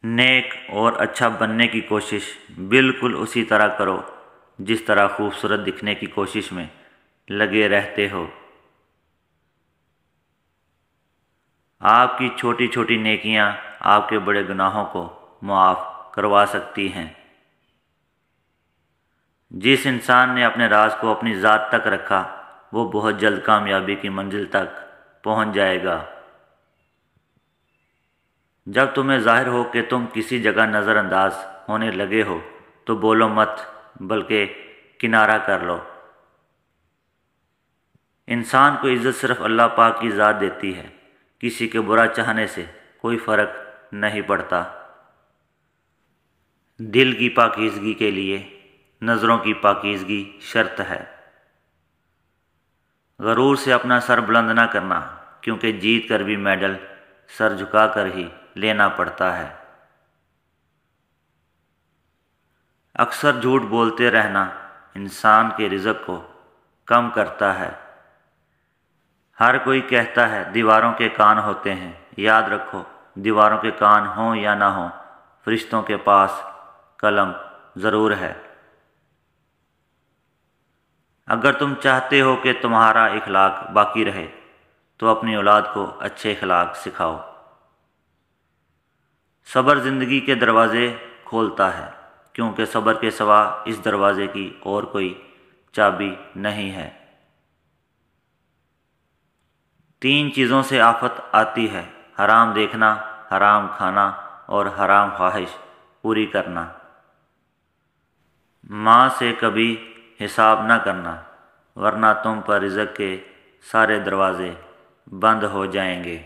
نیک اور اچھا بننے کی کوشش بالکل اسی طرح کرو جس طرح خوبصورت دکھنے کی کوشش میں لگے رہتے ہو۔ آپ کی چھوٹی چھوٹی نیکیاں آپ کے بڑے گناہوں کو معاف کروا سکتی ہیں۔ جس انسان نے اپنے راز کو اپنی ذات تک رکھا وہ بہت جلد کامیابی کی منزل تک پہنچ جائے گا۔ جب تمہیں ظاہر ہو کہ تم کسی جگہ نظر انداز ہونے لگے ہو تو بولو مت، بلکہ کنارہ کر لو۔ انسان کو عزت صرف اللہ پاک کی ذات دیتی ہے، کسی کے برا چاہنے سے کوئی فرق نہیں پڑتا۔ دل کی پاکیزگی کے لیے نظروں کی پاکیزگی شرط ہے۔ غرور سے اپنا سر بلند نہ کرنا، کیونکہ جیت کر بھی میڈل سر جھکا کر ہی لینا پڑتا ہے۔ اکثر جھوٹ بولتے رہنا انسان کے رزق کو کم کرتا ہے۔ ہر کوئی کہتا ہے دیواروں کے کان ہوتے ہیں، یاد رکھو دیواروں کے کان ہوں یا نہ ہوں، فرشتوں کے پاس قلم ضرور ہے۔ اگر تم چاہتے ہو کہ تمہارا اخلاق باقی رہے تو اپنی اولاد کو اچھے اخلاق سکھاؤ۔ صبر زندگی کے دروازے کھولتا ہے، کیونکہ صبر کے سوا اس دروازے کی اور کوئی چابی نہیں ہے۔ 3 چیزوں سے آفت آتی ہے: حرام دیکھنا، حرام کھانا اور حرام خواہش پوری کرنا۔ ماں سے کبھی حساب نہ کرنا، ورنہ تم پر رزق کے سارے دروازے بند ہو جائیں گے۔